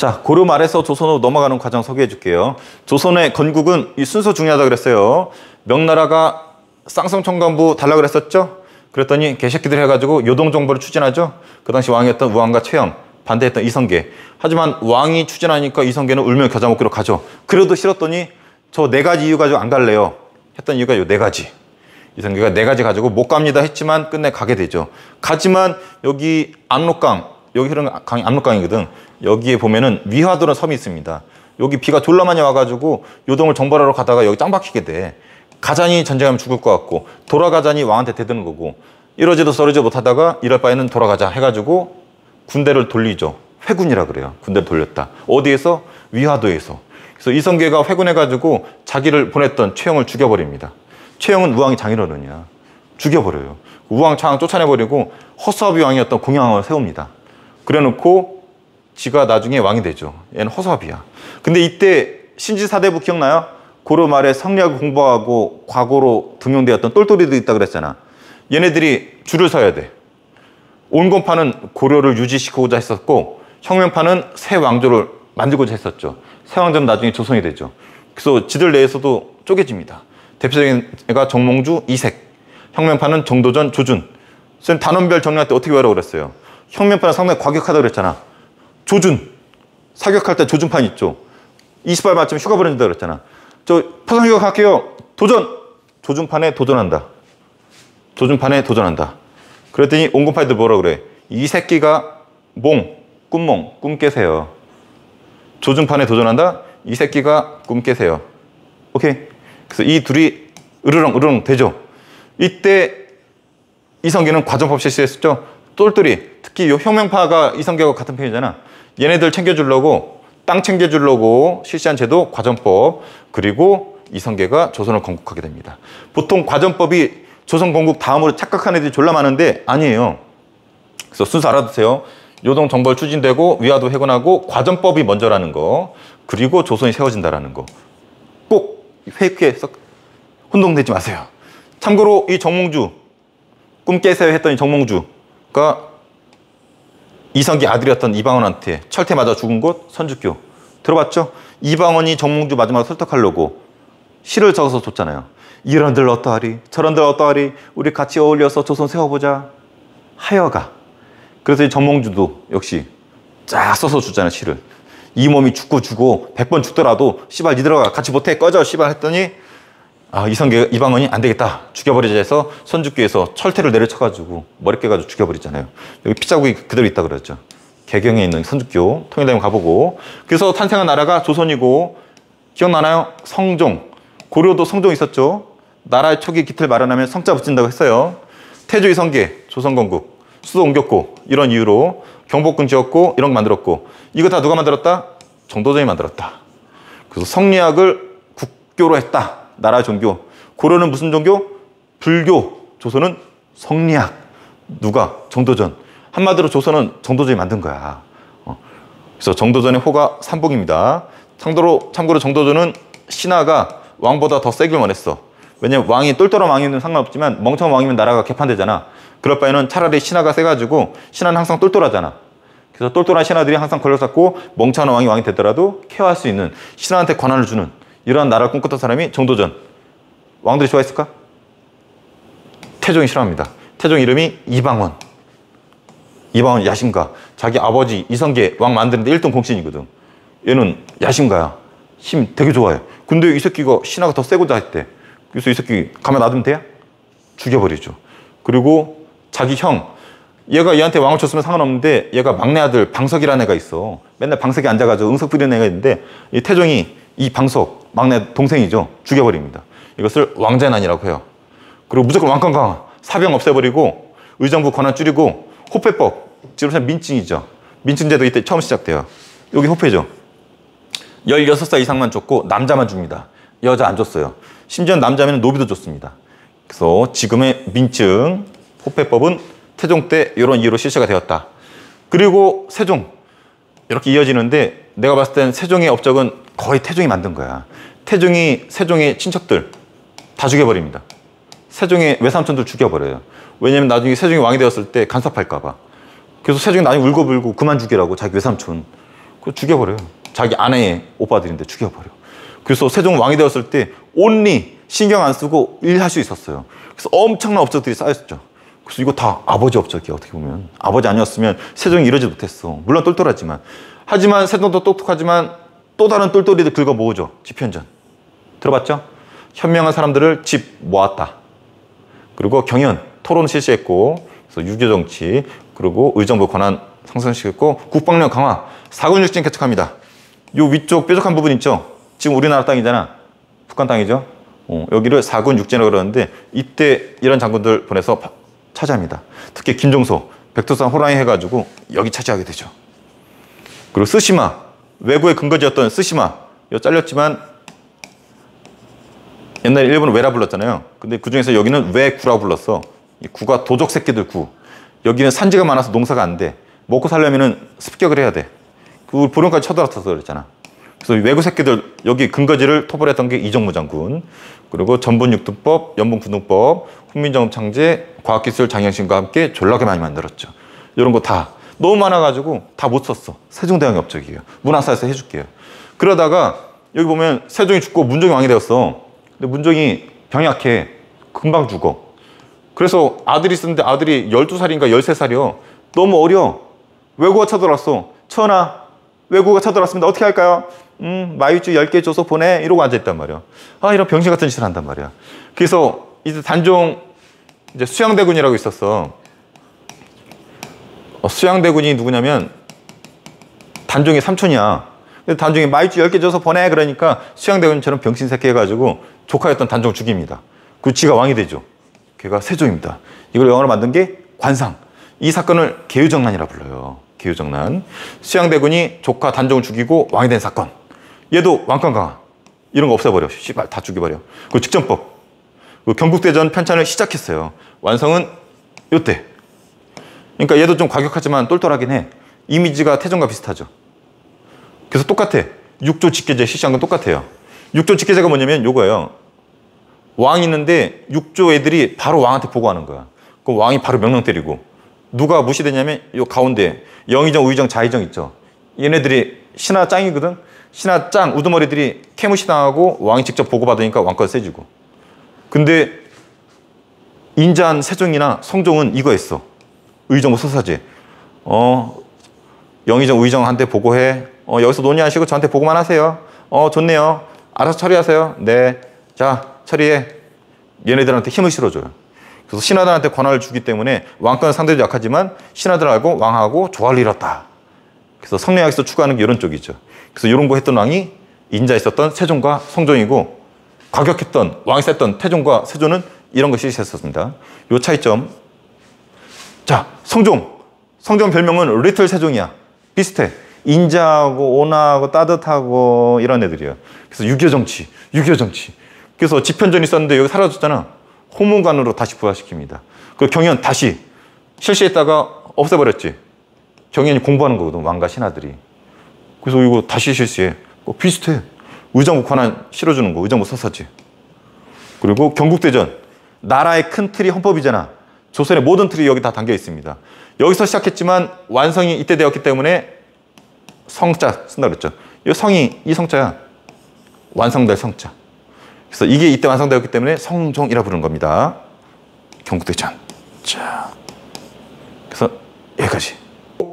자, 고려 말에서 조선으로 넘어가는 과정 소개해 줄게요. 조선의 건국은 이 순서 중요하다 그랬어요. 명나라가 쌍성청관부 달라고 그랬었죠. 그랬더니 개새끼들 해가지고 요동정벌을 추진하죠. 그 당시 왕이었던 우왕과 최영, 반대했던 이성계. 하지만 왕이 추진하니까 이성계는 울며 겨자 먹기로 가죠. 그래도 싫었더니 저 4가지 이유 가지고 안 갈래요 했던 이유가 요 4가지. 이성계가 4가지 가지고 못 갑니다 했지만 끝내 가게 되죠. 가지만 여기 압록강, 여기 흐르는 강이 압록강이거든. 여기에 보면은 위화도라는 섬이 있습니다. 여기 비가 졸라 많이 와가지고 요동을 정벌하러 가다가 여기 짱 박히게 돼. 가자니 전쟁하면 죽을 것 같고 돌아가자니 왕한테 대드는 거고 이러지도 저러지 못하다가 이럴 바에는 돌아가자 해가지고 군대를 돌리죠. 회군이라 그래요. 군대를 돌렸다. 어디에서? 위화도에서. 그래서 이성계가 회군해가지고 자기를 보냈던 최영을 죽여버립니다. 최영은 우왕이 장인어른이야. 죽여버려요. 우왕 창 쫓아내버리고 허수아비 왕이었던 공양왕을 세웁니다. 그래놓고 지가 나중에 왕이 되죠. 얘는 허수아비야. 근데 이때 신지사대부 기억나요? 고려 말에 성리학을 공부하고 과거로 등용되었던 똘똘이도 있다 그랬잖아. 얘네들이 줄을 서야 돼. 온건파는 고려를 유지시키고자 했었고 혁명파는 새 왕조를 만들고자 했었죠. 새 왕조는 나중에 조선이 되죠. 그래서 지들 내에서도 쪼개집니다. 대표적인 애가 정몽주, 이색. 혁명파는 정도전, 조준. 쌤 단원별 정리할 때 어떻게 하라고 그랬어요? 혁명파는 상당히 과격하다고 그랬잖아. 조준. 사격할 때 조준판 있죠. 20발 맞으면 휴가 보낸다 그랬잖아. 저 파상휴가 갈게요. 도전! 조준판에 도전한다. 조준판에 도전한다. 그랬더니 온건파이들 뭐라 그래? 이 새끼가 꿈몽, 꿈 깨세요. 조준판에 도전한다? 이 새끼가 꿈 깨세요. 오케이? 그래서 이 둘이 으르렁 되죠. 이때 이성계는 과정법 실시했었죠. 똘똘이, 특히 요 혁명파가 이성계하고 같은 편이잖아. 얘네들 챙겨주려고, 땅 챙겨주려고 실시한 제도 과정법, 그리고 이성계가 조선을 건국하게 됩니다. 보통 과정법이 조선 건국 다음으로 착각하는 애들이 졸라 많은데 아니에요. 그래서 순서 알아두세요. 요동 정벌 추진되고 위화도 회군하고 과정법이 먼저라는 거, 그리고 조선이 세워진다라는 거. 꼭 회의해서 혼동되지 마세요. 참고로 이 정몽주, 꿈 깨세요 했더니 정몽주가 이성계 아들이었던 이방원한테 철퇴 맞아 죽은 곳 선주교. 들어봤죠? 이방원이 정몽주 마지막으로 설득하려고 시를 적어서 줬잖아요. 이런들 어떠하리, 저런들 어떠하리, 우리 같이 어울려서 조선 세워보자 하여가. 그래서 이 정몽주도 역시 쫙 써서 주잖아요. 시를. 이 몸이 죽고 죽고 100번 죽더라도 씨발 니들아 같이 못해 꺼져 씨발 했더니 이성계 이방원이 안 되겠다 죽여버리자 해서 선주교에서 철퇴를 내려쳐가지고 머리 깨가지고 죽여버리잖아요. 여기 피자국이 그대로 있다 그랬죠. 개경에 있는 선주교 통일되면 가보고. 그래서 탄생한 나라가 조선이고, 기억나나요? 성종. 고려도 성종 있었죠. 나라의 초기 기틀 마련하면 성자 붙인다고 했어요. 태조 이성계 조선건국 수도 옮겼고, 이런 이유로 경복궁 지었고 이런 거 만들었고. 이거 다 누가 만들었다? 정도전이 만들었다. 그래서 성리학을 국교로 했다. 나라 종교. 고려는 무슨 종교? 불교. 조선은 성리학. 누가? 정도전. 한마디로 조선은 정도전이 만든 거야. 그래서 정도전의 호가 삼복입니다. 참고로 정도전은 신하가 왕보다 더 세길 원했어. 왜냐면 왕이 똘똘한 왕이면 상관없지만 멍청한 왕이면 나라가 개판되잖아. 그럴 바에는 차라리 신하가 세가지고, 신하는 항상 똘똘하잖아. 그래서 똘똘한 신하들이 항상 권력 잡고 멍청한 왕이 되더라도 케어할 수 있는, 신하한테 권한을 주는 이러한 나라를 꿈꿨던 사람이 정도전. 왕들이 좋아했을까? 태종이 싫어합니다. 태종 이름이 이방원. 이방원 야심가. 자기 아버지 이성계 왕 만드는데 1등 공신이거든. 얘는 야심가야. 힘 되게 좋아해. 근데 이 새끼가 신하가 더 세고자 했대. 그래서 이 새끼 가만 놔두면 돼? 죽여버리죠. 그리고 자기 형, 얘가 얘한테 왕을 줬으면 상관없는데 얘가 막내 아들 방석이라는 애가 있어. 맨날 방석에 앉아가지고 응석 부리는 애가 있는데 이 태종이 이 방석, 막내 동생이죠. 죽여버립니다. 이것을 왕제난이라고 해요. 그리고 무조건 왕권 강화, 사병 없애버리고 의정부 권한 줄이고 호패법, 지금 민증이죠. 민증제도 이때 처음 시작돼요. 여기 호패죠. 16살 이상만 줬고 남자만 줍니다. 여자 안 줬어요. 심지어 남자면 노비도 줬습니다. 그래서 지금의 민증, 호패법은 태종 때 이런 이유로 실시가 되었다. 그리고 세종, 이렇게 이어지는데 내가 봤을 땐 세종의 업적은 거의 태종이 만든 거야. 세종의 친척들 다 죽여버립니다. 세종의 외삼촌들 죽여버려요. 왜냐면 나중에 세종이 왕이 되었을 때 간섭할까 봐. 그래서 세종이 나중에 울고불고 그만 죽이라고 자기 외삼촌. 그 죽여버려요. 자기 아내의 오빠들인데 죽여버려. 그래서 세종 왕이 되었을 때 온리 신경 안 쓰고 일할 수 있었어요. 그래서 엄청난 업적들이 쌓였죠. 그래서 이거 다 아버지 업적이야. 어떻게 보면 아버지 아니었으면 세종이 이러지 못했어. 물론 똘똘하지만. 하지만 세종도 똑똑하지만 또 다른 똘똘이들 긁어 모으죠. 집현전 들어봤죠? 현명한 사람들을 집 모았다. 그리고 경연 토론 실시했고, 그래서 유교 정치, 그리고 의정부 권한 상승시켰고, 국방력 강화, 사군육진 개척합니다. 요 위쪽 뾰족한 부분 있죠? 지금 우리나라 땅이잖아. 북한 땅이죠? 여기를 사군육진이라고 그러는데, 이때 이런 장군들 보내서 차지합니다. 특히 김종소, 백두산 호랑이 해가지고 여기 차지하게 되죠. 그리고 쓰시마, 왜구의 근거지였던 쓰시마, 이거 잘렸지만 옛날에 일본은 왜라 불렀잖아요. 근데 그 중에서 여기는 왜구라고 불렀어. 이 구가 도적 새끼들 구. 여기는 산지가 많아서 농사가 안 돼. 먹고 살려면은 습격을 해야 돼. 그 보령까지 쳐들어서 그랬잖아. 그래서 왜구 새끼들 여기 근거지를 토벌했던 게 이정무 장군. 그리고 전분육두법, 연분군등법, 훈민정음 창제, 과학기술 장영신과 함께 졸라게 많이 만들었죠. 이런 거 다 너무 많아가지고 다 못 썼어. 세종대왕의 업적이에요. 문화사에서 해줄게요. 그러다가 여기 보면 세종이 죽고 문종이 왕이 되었어. 근데 문종이 병이 약해. 금방 죽어. 그래서 아들이 있었는데 아들이 12살인가 13살이요. 너무 어려. 왜구가 쳐들어왔어. 전하, 왜구가 쳐들어왔습니다. 어떻게 할까요? 마유주 10개 줘서 보내. 이러고 앉아있단 말이야. 아, 이런 병신 같은 짓을 한단 말이야. 그래서 이제 단종 이제 수양대군이라고 있었어. 수양대군이 누구냐면 단종의 삼촌이야. 근데 단종이 마유주 10개 줘서 보내. 그러니까 수양대군처럼 병신 새끼 해가지고 조카였던 단종 죽입니다. 그 지가 왕이 되죠. 걔가 세종입니다. 이걸 영어로 만든 게 관상. 이 사건을 계유정난이라 불러요. 계유정난. 수양대군이 조카 단종을 죽이고 왕이 된 사건. 얘도 왕권 강화. 이런 거 없애버려. 씨발 다 죽여버려. 그 직전법. 그 경국대전 편찬을 시작했어요. 완성은 요때. 그러니까 얘도 좀 과격하지만 똘똘하긴 해. 이미지가 태종과 비슷하죠. 그래서 똑같아. 육조 직계제 실시한 건 똑같아요. 육조 직계제가 뭐냐면 요거예요. 왕이 있는데 육조 애들이 바로 왕한테 보고하는 거야. 그럼 왕이 바로 명령 때리고. 누가 무시되냐면 요 가운데 영의정, 우의정, 자의정 있죠. 얘네들이 신하 짱이거든. 신하 짱, 우두머리들이 캐무시당하고 왕이 직접 보고받으니까 왕권 세지고. 근데 인자한 세종이나 성종은 이거 했어. 의정부 서사제. 영의정, 우의정한테 보고해. 여기서 논의하시고 저한테 보고만 하세요. 좋네요. 알아서 처리하세요. 네. 자, 처리해. 얘네들한테 힘을 실어줘요. 그래서 신하들한테 권한을 주기 때문에 왕권은 상대적으로 약하지만 신하들하고 왕하고 조화를 이뤘다. 그래서 성례학에서 추구하는 게 이런 쪽이죠. 그래서 이런 거 했던 왕이 인자 있었던 세종과 성종이고, 과격했던 왕이 셌던 태종과 세조는 이런 것이 있었습니다. 요 차이점. 자, 성종. 성종 별명은 리틀 세종이야. 비슷해. 인자하고 온화하고 따뜻하고 이런 애들이에요. 그래서 유교 정치, 유교 정치. 그래서 집현전이 있었는데 여기 사라졌잖아. 호문관으로 다시 부활시킵니다. 그 경연 다시 실시했다가 없애버렸지. 경연이 공부하는 거거든, 왕과 신하들이. 그래서 이거 다시 실시해. 비슷해. 의정부 권한 실어주는 거, 의정부 서사지. 그리고 경국대전. 나라의 큰 틀이 헌법이잖아. 조선의 모든 틀이 여기 다 담겨 있습니다. 여기서 시작했지만 완성이 이때 되었기 때문에 성자 쓴다 그랬죠. 이 성이 이 성자야. 완성될 성자. 그래서 이게 이때 완성되었기 때문에 성종이라 부르는 겁니다. 경국대전. 자, 그래서 여기까지.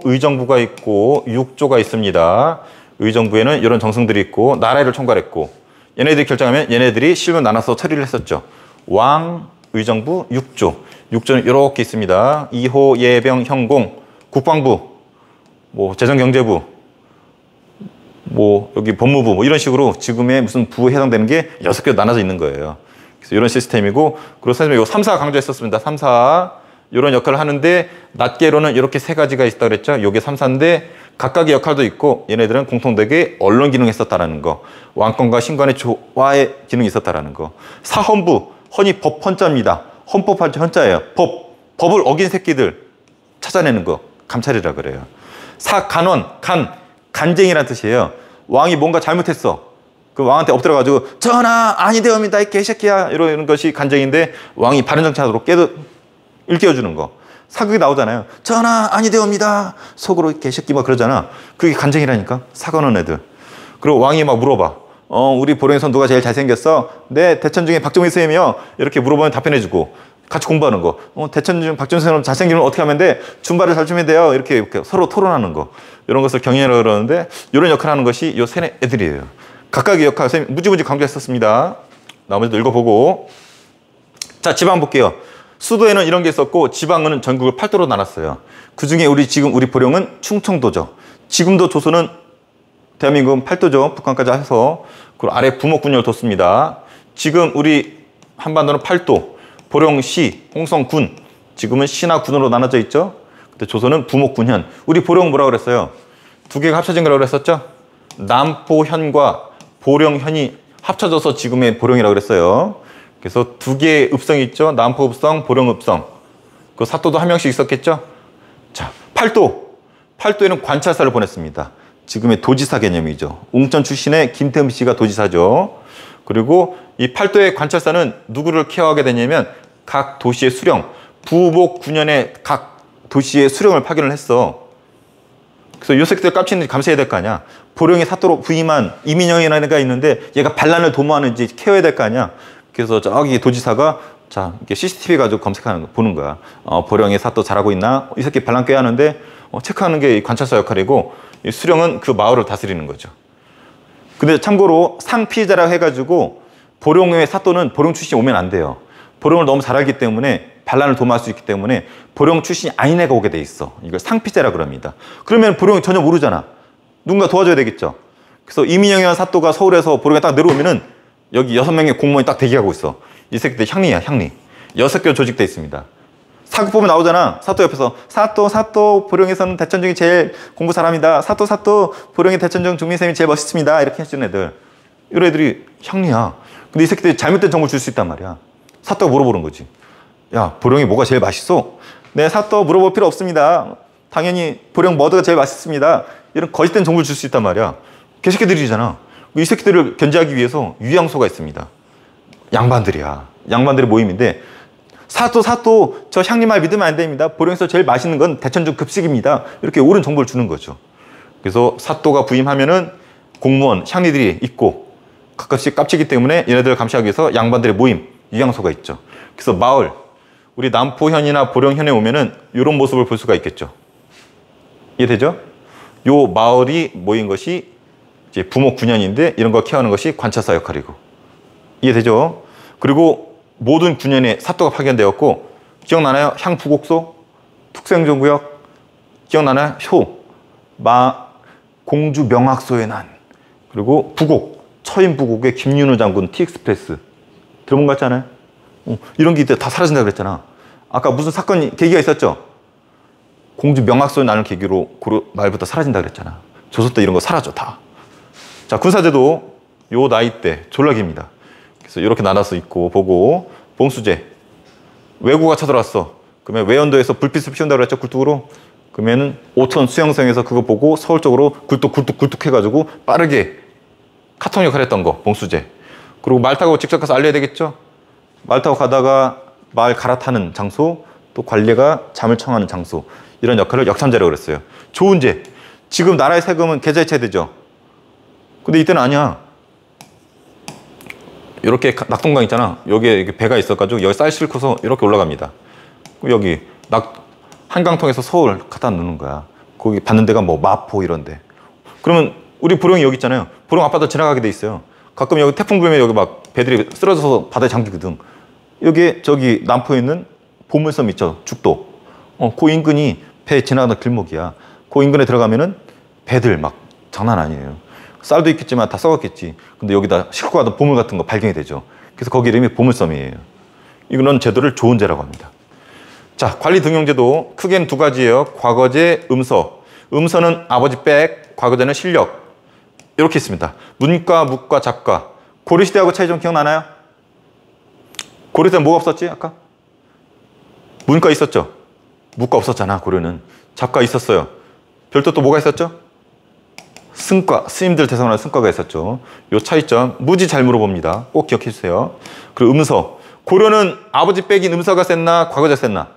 의정부가 있고 육조가 있습니다. 의정부에는 이런 정승들이 있고 나라를 총괄했고, 얘네들이 결정하면 얘네들이 실무 나눠서 처리를 했었죠. 왕, 의정부, 육조. 육조는 이렇게 있습니다. 이호, 예병, 형공, 국방부, 뭐 재정경제부, 뭐 여기 법무부, 뭐 이런 식으로 지금의 무슨 부에 해당되는 게 6개 나눠져 있는 거예요. 그래서 이런 시스템이고, 그리고 선생님이 이거 3사 강조했었습니다. 3사. 이런 역할을 하는데 낱개로는 이렇게 3가지가 있다 그랬죠. 이게 3사인데 각각의 역할도 있고, 얘네들은 공통되게 언론 기능이 있었다라는 거, 왕권과 신관의 조화의 기능이 있었다라는 거. 사헌부, 헌이 법 헌자입니다. 헌법할 때 헌자예요. 법을 어긴 새끼들 찾아내는 거 감찰이라 그래요. 사간원, 간쟁이라는 뜻이에요. 왕이 뭔가 잘못했어. 그 왕한테 엎드려가지고 전하 아니되옵니다 이 개새끼야 이러는 것이 간쟁인데, 왕이 바른 정치하도록 일깨워주는 거. 사극이 나오잖아요. 전하 아니되옵니다. 속으로 개새끼 막 그러잖아. 그게 간쟁이라니까. 사과는 애들. 그리고 왕이 막 물어봐. 우리 보령에서 누가 제일 잘생겼어? 네, 대천 중에 박정희 선생님이요. 이렇게 물어보면 답변해주고 같이 공부하는 거. 대천 중 박정희 선생님 잘생기면 어떻게 하면 돼? 줌바를 잘 주면 돼요. 이렇게 서로 토론하는 거. 이런 것을 경연이라고 그러는데 이런 역할을 하는 것이 요 세 애들이에요. 각각의 역할 선생님 무지무지 강조했었습니다. 나머지도 읽어보고. 자, 지방 볼게요. 수도에는 이런 게 있었고 지방은 전국을 8도로 나눴어요. 그중에 지금 우리 보령은 충청도죠. 지금도 조선은 대한민국은 8도죠. 북한까지 해서. 그리고 아래 부목군을 뒀습니다. 지금 우리 한반도는 8도. 보령시, 홍성군. 지금은 시나 군으로 나눠져 있죠. 근데 조선은 부목군현. 우리 보령 뭐라고 그랬어요? 두 개가 합쳐진 거라고 그랬었죠? 남포현과 보령현이 합쳐져서 지금의 보령이라고 그랬어요. 그래서 두 개의 읍성이 있죠. 남포읍성, 보령읍성. 그 사또도 한 명씩 있었겠죠. 자, 8도. 8도에는 관찰사를 보냈습니다. 지금의 도지사 개념이죠. 웅천 출신의 김태흠 씨가 도지사죠. 그리고 이 8도의 관찰사는 누구를 케어하게 되냐면 각 도시의 수령, 부복 9년에 각 도시의 수령을 파견을 했어. 그래서 요 새끼들 깝치는지 감시해야 될 거 아니야. 보령의 사또로 부임한 이민영이라는 애가 있는데 얘가 반란을 도모하는지 케어해야 될 거 아니야. 그래서 저기 도지사가 자, 이렇게 CCTV 가지고 검색하는 거 보는 거야. 보령의 사또 잘하고 있나? 이 새끼 반란 꽤 하는데 체크하는 게 이 관찰사 역할이고 이 수령은 그 마을을 다스리는 거죠. 근데 참고로 상피자라고 해가지고 보령의 사또는 보령 출신이 오면 안 돼요. 보령을 너무 잘 알기 때문에 반란을 도모할 수 있기 때문에 보령 출신이 아닌 애가 오게 돼 있어. 이걸 상피자라고 합니다. 그러면 보령이 전혀 모르잖아. 누군가 도와줘야 되겠죠. 그래서 이민영이라는 사또가 서울에서 보령에 딱 내려오면은 여기 6명의 공무원이 딱 대기하고 있어. 이 새끼들 향리야, 향리. 6개로 조직돼 있습니다. 사극 보면 나오잖아. 사또 옆에서 사또 보령에서는 대천 중에 제일 공부 잘합니다. 사또 보령의 대천 중 중민쌤이 제일 멋있습니다. 이렇게 해주는 애들. 이런 애들이 향리야. 근데 이 새끼들이 잘못된 정보를 줄 수 있단 말이야. 사또가 물어보는 거지. 야, 보령이 뭐가 제일 맛있어? 네, 사또 물어볼 필요 없습니다. 당연히 보령 머드가 제일 맛있습니다. 이런 거짓된 정보를 줄 수 있단 말이야. 개새끼들이잖아. 이 새끼들을 견제하기 위해서 유양소가 있습니다. 양반들이야. 양반들의 모임인데 사또 저 향리 말 믿으면 안 됩니다. 보령에서 제일 맛있는 건 대천중 급식입니다. 이렇게 옳은 정보를 주는 거죠. 그래서 사또가 부임하면은 공무원, 향리들이 있고 가끔씩 깝치기 때문에 얘네들을 감시하기 위해서 양반들의 모임, 유양소가 있죠. 그래서 마을, 우리 남포현이나 보령현에 오면은 이런 모습을 볼 수가 있겠죠. 이해되죠? 요 마을이 모인 것이 이제 부목 9년인데 이런 거 케어하는 것이 관찰사 역할이고. 이해되죠? 그리고 모든 9년에 사또가 파견되었고 기억나나요? 향부곡소, 특수행정구역 기억나나요? 효, 공주 명학소의 난, 그리고 부곡, 처인부곡의 김윤우 장군 티익스프레스 들어본 거 같지 않아요? 이런 게 이때 다 사라진다고 그랬잖아. 아까 무슨 사건이 계기가 있었죠? 공주 명학소의 난을 계기로 말부터 사라진다 그랬잖아. 조선 때 이런 거 사라져 다. 자, 군사제도 요 나이 때 졸라깁니다. 그래서 이렇게 나눠서 있고 보고. 봉수제, 외구가 쳐들어왔어. 그러면 외연도에서 불빛을 피운다고 그랬죠, 굴뚝으로. 그러면은 오천 수영성에서 그거 보고 서울 쪽으로 굴뚝 해가지고 빠르게 카통 역할 했던 거, 봉수제. 그리고 말 타고 직접 가서 알려야 되겠죠. 말 타고 가다가 말 갈아타는 장소, 또 관리가 잠을 청하는 장소, 이런 역할을 역삼제라고 그랬어요. 조은제, 지금 나라의 세금은 계좌이체되죠. 근데 이때는 아니야. 이렇게 낙동강 있잖아. 여기에 배가 있어가지고 여기 쌀 싣고서 이렇게 올라갑니다. 여기 한강통에서 서울 갖다 놓는 거야. 거기 받는 데가 뭐 마포 이런데. 그러면 우리 보령이 여기 있잖아요. 보령 앞바다 지나가게 돼 있어요. 가끔 여기 태풍 불면 여기 막 배들이 쓰러져서 바다에 잠기거든. 여기 저기 남포에 있는 보물섬 있죠. 죽도. 그 인근이 배 지나가는 길목이야. 그 인근에 들어가면은 배들 막 장난 아니에요. 쌀도 있겠지만 다 썩었겠지. 근데 여기다 싣고 가던 보물 같은 거 발견이 되죠. 그래서 거기 이름이 보물섬이에요. 이런 제도를 조은제라고 합니다. 자, 관리 등용제도 크게는 두 가지예요. 과거제, 음서. 음서는 아버지 백, 과거제는 실력. 이렇게 있습니다. 문과, 묵과, 잡과. 고려시대하고 차이 좀 기억나나요? 고려시대는 뭐가 없었지 아까? 문과 있었죠? 묵과 없었잖아. 고려는. 잡과 있었어요. 별도 또 뭐가 있었죠? 승과, 스님들 대상으로 승과가 있었죠. 요 차이점 무지 잘 물어봅니다. 꼭 기억해 주세요. 그리고 음서. 고려는 아버지 빽인 음서가 셌나 과거제 셌나?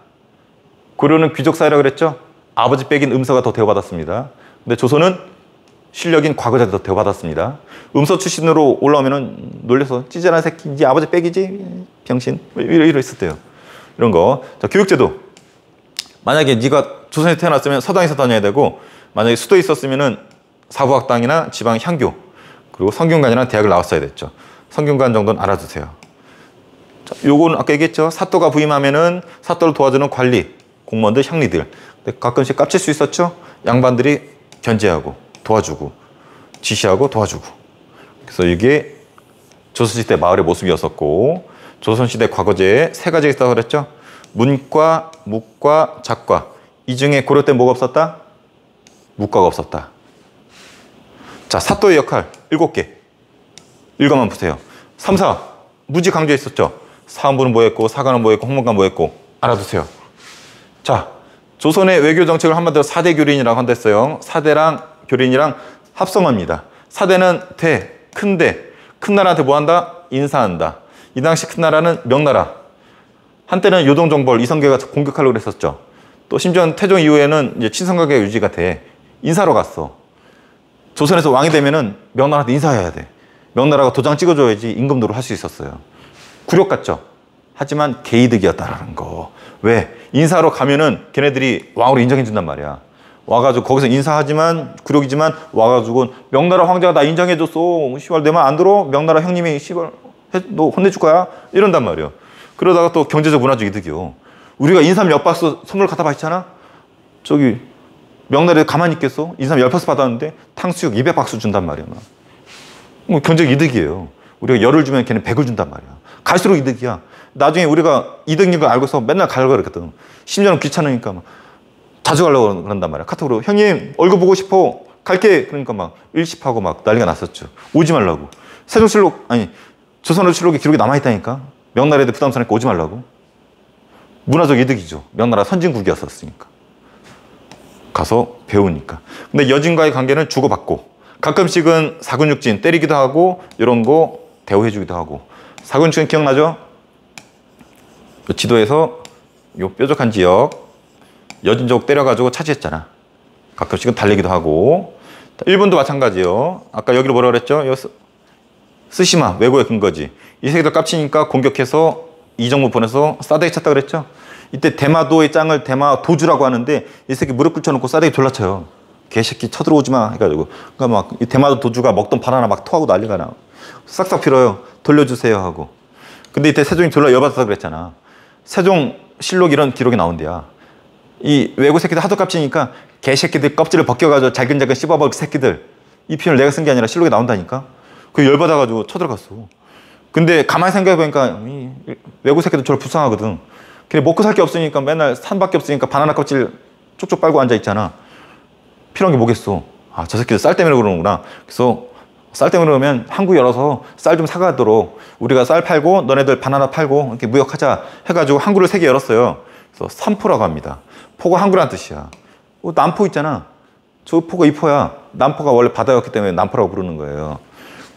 고려는 귀족 사회라 그랬죠? 아버지 빽인 음서가 더 대우받았습니다. 근데 조선은 실력인 과거자가 더 대우받았습니다. 음서 출신으로 올라오면은 놀려서 찌질한 새끼, 네 아버지 빽이지? 병신? 이랬었대요. 이런 거. 자, 교육제도. 만약에 네가 조선에 태어났으면 서당에서 다녀야 되고, 만약에 수도에 있었으면은 사부학당이나 지방 향교, 그리고 성균관이나 대학을 나왔어야 됐죠. 성균관 정도는 알아두세요. 자, 요거는 아까 얘기했죠. 사또가 부임하면은 사또를 도와주는 관리, 공무원들, 향리들. 근데 가끔씩 깝칠 수 있었죠. 양반들이 견제하고 도와주고 지시하고 도와주고. 그래서 이게 조선시대 마을의 모습이었었고, 조선시대 과거제에 세 가지가 있다고 그랬죠. 문과, 묵과, 작과. 이 중에 고려 때 뭐가 없었다? 묵과가 없었다. 자, 사또의 역할 7개. 읽어만 보세요. 3, 4. 무지 강조했었죠. 사헌부는 뭐 했고, 사관은 뭐 했고, 홍문관 뭐 했고. 알아두세요. 자, 조선의 외교 정책을 한마디로 4대 교린이라고 한댔어요. 4대랑 교린이랑 합성어입니다. 4대는 대, 큰대. 큰 나라한테 뭐 한다? 인사한다. 이 당시 큰 나라는 명나라. 한때는 요동정벌, 이성계가 공격하려고 했었죠. 또 심지어 태종 이후에는 이제 친선관계가 유지가 돼. 인사로 갔어. 조선에서 왕이 되면은 명나라한테 인사해야 돼. 명나라가 도장 찍어줘야지 임금도를 할 수 있었어요. 굴욕 같죠? 하지만 개이득이었다라는 거. 왜? 인사로 가면은 걔네들이 왕으로 인정해준단 말이야. 와가지고 거기서 인사하지만 굴욕이지만 와가지고 명나라 황제가 나 인정해줬어. 시발 내 말 안 들어? 명나라 형님이 시발 너 혼내줄 거야? 이런단 말이야. 그러다가 또 경제적 문화적 이득이요. 우리가 인삼 10박스 선물 갖다 바치잖아? 저기 명나라에 가만히 있겠어? 인삼 10박스 받았는데 탕수육 200박스 준단 말이야. 뭐 경제적 이득이에요. 우리가 열을 주면 걔는 100을 준단 말이야. 갈수록 이득이야. 나중에 우리가 이득인 걸 알고서 맨날 가려고 그랬거든. 심지어는 귀찮으니까 막 자주 가려고 그런단 말이야. 카톡으로 형님 얼굴 보고 싶어 갈게. 그러니까 막 일십하고 막 난리가 났었죠. 오지 말라고. 세종실록 아니 조선어실록에 기록이 남아있다니까. 명나라에도 부담스러니까 오지 말라고. 문화적 이득이죠. 명나라 선진국이었으니까. 가서 배우니까. 근데 여진과의 관계는 주고받고 가끔씩은 사근육진 때리기도 하고 이런 거 대우해주기도 하고. 사근육진 기억나죠? 지도에서 요 뾰족한 지역 여진족 때려가지고 차지했잖아. 가끔씩은 달리기도 하고. 일본도 마찬가지요. 아까 여기를 뭐라 그랬죠? 스시마 왜고의 근거지. 이 새끼들 깝치니까 공격해서 이정무 보내서 싸대기 쳤다 그랬죠. 이때 대마도의 짱을 대마 도주라고 하는데 이 새끼 무릎 꿇쳐놓고 싸대기 졸라쳐요. 개새끼 쳐들어오지 마 해가지고. 그러니까 막 이 대마도 도주가 먹던 바나나 막 토하고 난리가 나. 싹싹 빌어요. 돌려주세요 하고. 근데 이때 세종이 졸라 열받아서 그랬잖아. 세종실록 이런 기록이 나온대야. 이 외국 새끼들 하도 깝치니까 개새끼들 껍질을 벗겨가지고 잘근잘근 씹어버릴 새끼들. 이 표현을 내가 쓴 게 아니라 실록에 나온다니까. 그 열받아가지고 쳐들어갔어. 근데 가만히 생각해보니까 이 외국 새끼들 저를 불쌍하거든. 걔네 먹고 살 게 없으니까 맨날 산밖에 없으니까 바나나 껍질 쪽쪽 빨고 앉아있잖아. 필요한 게 뭐겠어. 아, 저 새끼들 쌀 때문에 그러는구나. 그래서 쌀 때문에 그러면 한국 열어서 쌀 좀 사가도록 우리가 쌀 팔고 너네들 바나나 팔고 이렇게 무역하자 해가지고 항구를 3개 열었어요. 그래서 삼포라고 합니다. 포가 항구란 뜻이야. 남포 있잖아. 저 포가 이 포야. 남포가 원래 바다였기 때문에 남포라고 부르는 거예요.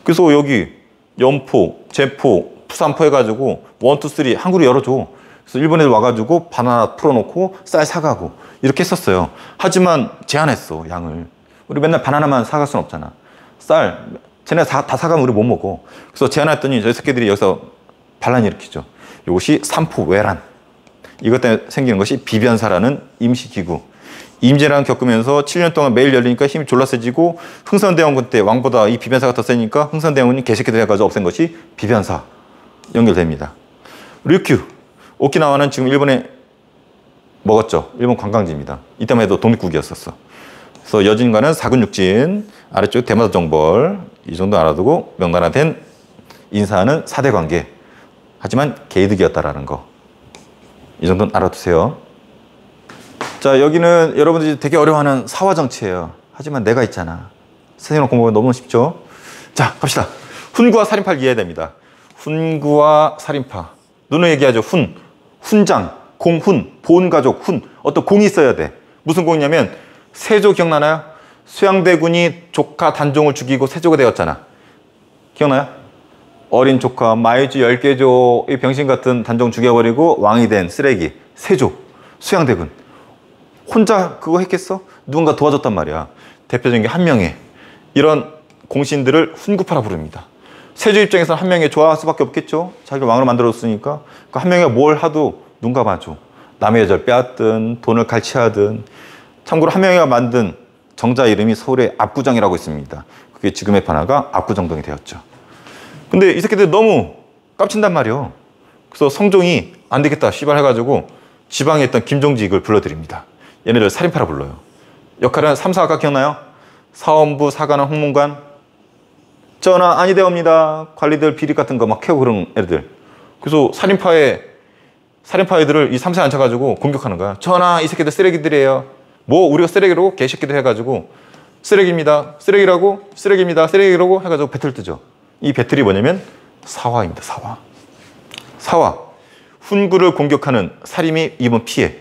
그래서 여기 연포, 제포, 부산포 해가지고 1, 2, 3 항구를 열어줘. 그래서 일본 애들 와가지고 바나나 풀어놓고 쌀 사가고 이렇게 했었어요. 하지만 제한했어, 양을. 우리 맨날 바나나만 사갈 순 없잖아. 쌀, 쟤네 다 사가면 우리 못 먹어. 그래서 제한했더니 저 새끼들이 여기서 반란을 일으키죠. 이것이 삼포외란. 이것 때문에 생기는 것이 비변사라는 임시기구. 임진왜란 겪으면서 7년 동안 매일 열리니까 힘이 졸라 세지고 흥선대원군 때 왕보다 이 비변사가 더 세니까 흥선대원군이 개새끼들 해가지고 없앤 것이 비변사 연결됩니다. 류큐 오키나와는 지금 일본에 먹었죠. 일본 관광지입니다. 이때만 해도 독립국이었었어. 그래서 여진과는 사근육진, 아래쪽 대마도 정벌 이 정도 알아두고 명나라 된 인사하는 4대 관계. 하지만 개이득이었다라는 거. 이 정도는 알아두세요. 자, 여기는 여러분들이 되게 어려워하는 사화정치예요. 하지만 내가 있잖아. 선생님 공부가 너무 쉽죠? 자, 갑시다. 훈구와 살인파를 이해해야 됩니다. 훈구와 살인파. 눈을 얘기하죠. 훈장, 공훈, 본가족, 훈. 어떤 공이 있어야 돼. 무슨 공이냐면 세조 기억나나요? 수양대군이 조카 단종을 죽이고 세조가 되었잖아. 기억나요? 어린 조카, 마이주 10개조 이 병신 같은 단종 죽여버리고 왕이 된 쓰레기 세조, 수양대군. 혼자 그거 했겠어? 누군가 도와줬단 말이야. 대표적인 게 한명회. 이런 공신들을 훈구파라 부릅니다. 세조 입장에서는 한명회 좋아할 수밖에 없겠죠. 자기가 왕으로 만들어줬으니까. 그 한명회가 뭘 하도 눈 감아줘. 남의 여자를 빼앗든 돈을 갈취하든. 참고로 한명회가 만든 정자 이름이 서울의 압구정이라고 있습니다. 그게 지금의 번화가 압구정동이 되었죠. 근데 이 새끼들 너무 깝친단 말이에요. 그래서 성종이 안 되겠다 씨발 해가지고 지방에 있던 김종직을 불러드립니다. 얘네들 살인파라 불러요. 역할은 3, 4가 기억나요? 사원부, 사관원, 홍문관. 전하 아니되옵니다. 관리들 비리 같은 거 막 캐고 그런 애들. 그래서 살인파 애들을 이 3세 앉혀가지고 공격하는 거야. 전하 이 새끼들 쓰레기들이에요. 뭐 우리가 쓰레기로 개새끼들 해가지고 쓰레기입니다. 쓰레기라고 쓰레기입니다. 쓰레기라고 해가지고 배틀 뜨죠. 이 배틀이 뭐냐면 사화입니다. 사화. 훈구를 공격하는 사림이 입은 피해.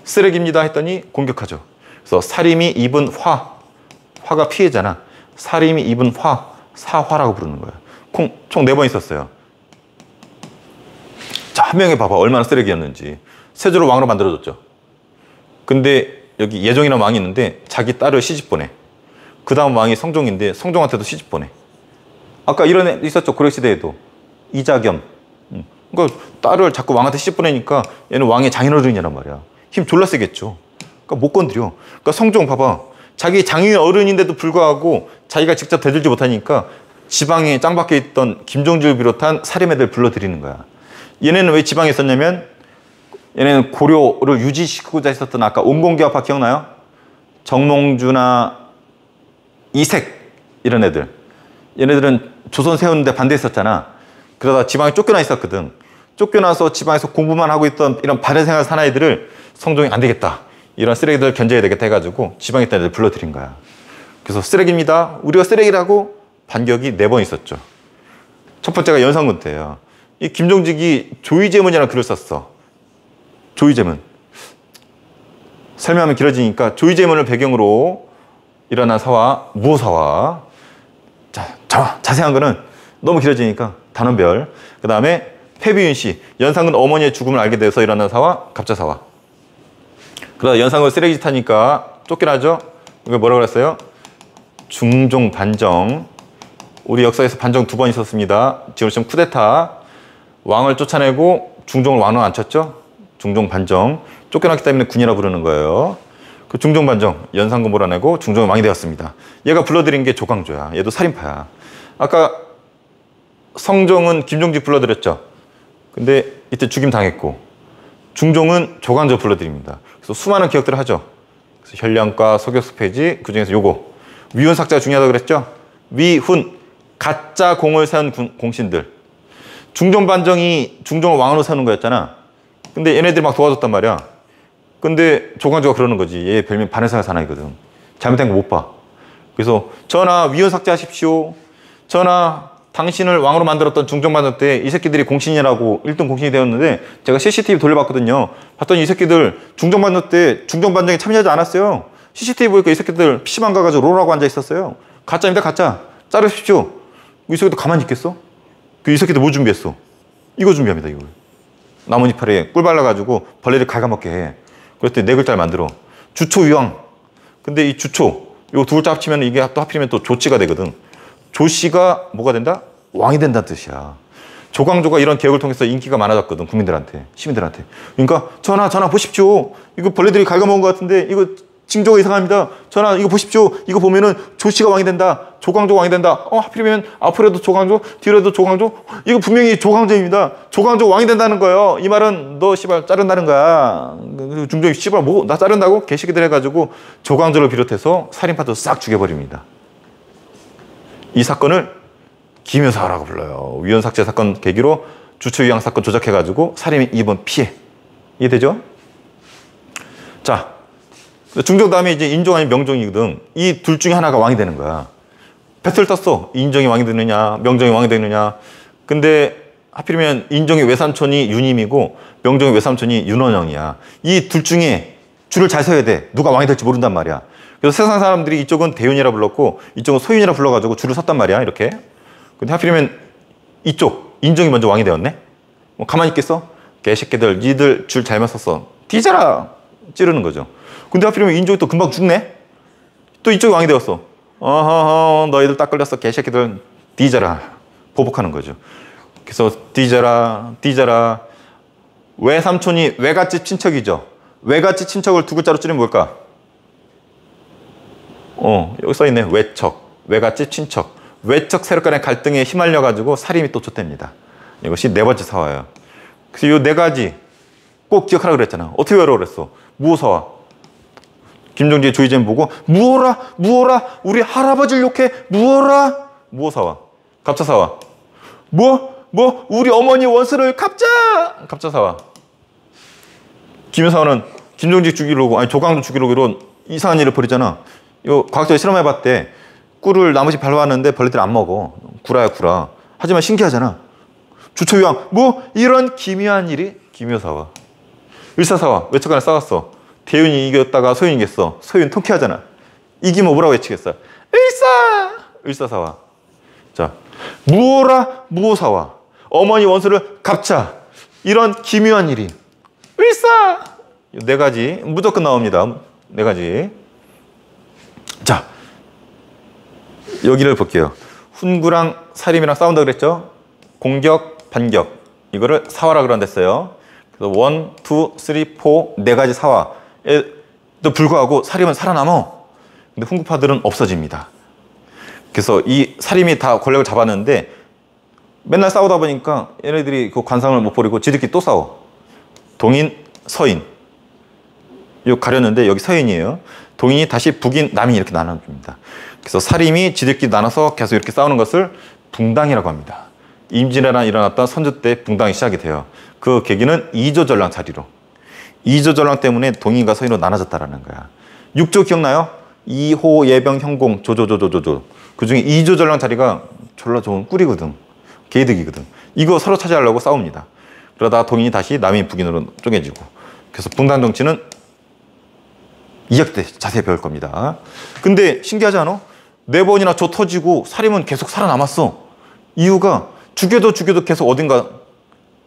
쓰레기입니다 했더니 공격하죠. 그래서 사림이 입은 화가 피해잖아. 사림이 입은 사화라고 부르는 거야. 총 4번 있었어요. 자, 한명회 봐봐. 얼마나 쓰레기였는지. 세조를 왕으로 만들어줬죠. 근데 여기 예종이라는 왕이 있는데 자기 딸을 시집 보내. 그 다음 왕이 성종인데 성종한테도 시집 보내. 아까 이런 애 있었죠. 고려시대에도. 이자겸. 그러니까 딸을 자꾸 왕한테 시집 보내니까 얘는 왕의 장인어른이란 말이야. 힘 졸라 세겠죠. 그러니까 못 건드려. 그러니까 성종 봐봐. 자기 장인어른인데도 불구하고 자기가 직접 대들지 못하니까 지방에 짱박혀 있던 김종직을 비롯한 사림애들 불러들이는 거야. 얘네는 왜 지방에 있었냐면 얘네는 고려를 유지시키고자 했었던 아까 온공개화파 기억나요? 정몽주나 이색 이런 애들. 얘네들은 조선 세우는데 반대했었잖아. 그러다 지방에 쫓겨나 있었거든. 쫓겨나서 지방에서 공부만 하고 있던 이런 바른 생활 사나이들을 성종이 안 되겠다. 이런 쓰레기들 견제해야 되겠다 해가지고 지방에 있던 애들 불러들인 거야. 그래서 쓰레기입니다. 우리가 쓰레기라고 반격이 4번 있었죠. 첫 번째가 연산군 때예요. 이 김종직이 조의제문이라는 글을 썼어. 조의제문. 설명하면 길어지니까 조의제문을 배경으로 일어난 사화, 무호사화. 자, 자세한 거는 너무 길어지니까 단원별. 그 다음에 패비윤 씨, 연산군 어머니의 죽음을 알게 돼서 일어난 사화, 갑자사화. 그러다 연산군 쓰레기짓 하니까 쫓겨나죠? 이거 뭐라고 그랬어요? 중종 반정. 우리 역사에서 반정 2번 있었습니다. 지금 쿠데타. 왕을 쫓아내고 중종을 왕으로 앉혔죠? 중종 반정. 쫓겨났기 때문에 군이라 부르는 거예요. 그 중종 반정, 연산군 몰아내고 중종이 왕이 되었습니다. 얘가 불러들인 게 조광조야. 얘도 살인파야. 아까 성종은 김종직 불러들였죠? 근데 이때 죽임 당했고 중종은 조광조 불러드립니다. 그래서 수많은 기억들을 하죠. 그래서 현량과 서격수 페이지, 그 중에서 요거 위훈삭제가 중요하다고 그랬죠? 위훈, 가짜 공을 세운 공신들. 중종 반정이 중종을 왕으로 세우는 거였잖아. 근데 얘네들이 막 도와줬단 말이야. 근데 조광조가 그러는 거지. 얘 별명 반해사가 사나이거든. 잘못된 거 못 봐. 그래서 전하 위헌 삭제하십시오. 전하 당신을 왕으로 만들었던 중종반정 때 이 새끼들이 공신이라고 1등 공신이 되었는데 제가 CCTV 돌려봤거든요. 봤더니 이 새끼들 중종반정 때 중종반정에 참여하지 않았어요. CCTV 보니까 이 새끼들 PC방 가가지고 롤하고 앉아 있었어요. 가짜입니다 가짜. 자르십시오. 이 새끼들 가만히 있겠어? 이 새끼들 뭐 준비했어? 이거 준비합니다 이걸. 나뭇잎에 꿀 발라가지고 벌레를 갉아먹게 해. 그랬더니 4글자를 만들어. 주초위왕. 근데 이 주초 요 두 글자 합치면 이게 또 하필이면 또 조치가 되거든. 조씨가 뭐가 된다? 왕이 된다는 뜻이야. 조광조가 이런 개혁을 통해서 인기가 많아졌거든. 국민들한테, 시민들한테. 그러니까 전하 보십시오. 이거 벌레들이 갉아먹은 것 같은데 이거 징조가 이상합니다. 전하 이거 보십시오. 이거 보면은 조씨가 왕이 된다. 조광조가 왕이 된다. 하필이면 앞으로도 조광조, 뒤로도 조광조. 이거 분명히 조광조입니다. 조광조 왕이 된다는 거예요. 이 말은 너 씨발 자른다는 거야. 중종이 씨발 뭐 나 자른다고? 개새끼들 해가지고 조광조를 비롯해서 살인파도 싹 죽여버립니다. 이 사건을 기묘사라고 불러요. 위헌삭제 사건 계기로 주초위왕 사건 조작해가지고 살인이 입은 피해. 이해되죠? 자, 중종 다음에 이제 인종 아니면 명종이거든. 이 둘 중에 하나가 왕이 되는 거야. 배틀 떴어. 인종이 왕이 되느냐, 명종이 왕이 되느냐. 근데 하필이면 인종의 외삼촌이 윤임이고 명종의 외삼촌이 윤원영이야. 이 둘 중에 줄을 잘 서야 돼. 누가 왕이 될지 모른단 말이야. 그래서 세상 사람들이 이쪽은 대윤이라 불렀고 이쪽은 소윤이라 불러가지고 줄을 섰단 말이야. 이렇게. 근데 하필이면 이쪽 인종이 먼저 왕이 되었네. 뭐 가만히 있겠어? 개새끼들 니들 줄 잘못 섰어. 뒤져라! 찌르는 거죠. 근데 하필이면 인종이 또 금방 죽네? 또 이쪽이 왕이 되었어. 어허허, 너희들 딱 걸렸어. 개새끼들 뒤져라. 보복하는 거죠. 그래서 뒤져라, 뒤져라. 외삼촌이 외갓집 친척이죠. 외갓집 친척을 두 글자로 줄이면 뭘까? 여기 써있네. 외척. 외갓집 친척. 외척 세력 간의 갈등에 휘말려가지고 살인이 또 쫓됩니다. 이것이 네 번째 사화예요. 그래서 이 네 가지 꼭 기억하라 그랬잖아. 어떻게 외우라고 그랬어? 무오사화. 김정지의 조이젠 보고 무어라 무어라 우리 할아버지를 욕해 무어라. 무오사화. 갑자사화. 뭐 우리 어머니 원수를 갑자사화. 김여사화는 김정지 죽이려고 아니 조광조 죽이려고 이런 이상한 일을 벌이잖아. 이거 과학자가 실험해봤대. 꿀을 나무씩 밟았는데 벌레들이 안 먹어. 구라야 구라. 하지만 신기하잖아. 주초위왕 이런 기묘한 일이 김여사화. 을사사화. 외척간에 싸웠어. 대윤이 이겼다가 소윤이 이겼어. 소윤 통쾌하잖아. 이기면 뭐라고 외치겠어? 을사사화. 자, 무오라 무오사화. 어머니 원수를 갑자. 이런 기묘한 일이 을사. 네 가지 무조건 나옵니다. 네 가지. 자, 여기를 볼게요. 훈구랑 사림이랑 싸운다 그랬죠? 공격, 반격. 이거를 사화라 그런댔어요. 그래서 1, 2, 3, 4 네 가지 사화에도 불구하고 사림은 살아남어. 근데 훈구파들은 없어집니다. 그래서 이 사림이 다 권력을 잡았는데 맨날 싸우다 보니까 얘네들이 그 관상을 못 버리고 지들끼리 또 싸워. 동인, 서인. 요 가렸는데 여기 서인이에요. 동인이 다시 북인, 남인 이렇게 나눠줍니다. 그래서 사림이 지들끼리 나눠서 계속 이렇게 싸우는 것을 붕당이라고 합니다. 임진왜란 일어났던 선조 때 붕당이 시작이 돼요. 그 계기는 이조전랑 자리로. 이조전랑 때문에 동인과 서인으로 나눠졌다라는 거야. 6조 기억나요? 이호, 예병, 형공, 조조조조조조. 그중에 이조전랑 자리가 졸라 좋은 꿀이거든. 개이득이거든. 이거 서로 차지하려고 싸웁니다. 그러다 동인이 다시 남인, 북인으로 쪼개지고. 그래서 붕당 정치는 2학 때 자세히 배울 겁니다. 근데 신기하지 않아? 4번이나 조 터지고 사림은 계속 살아남았어. 이유가 죽여도 계속 어딘가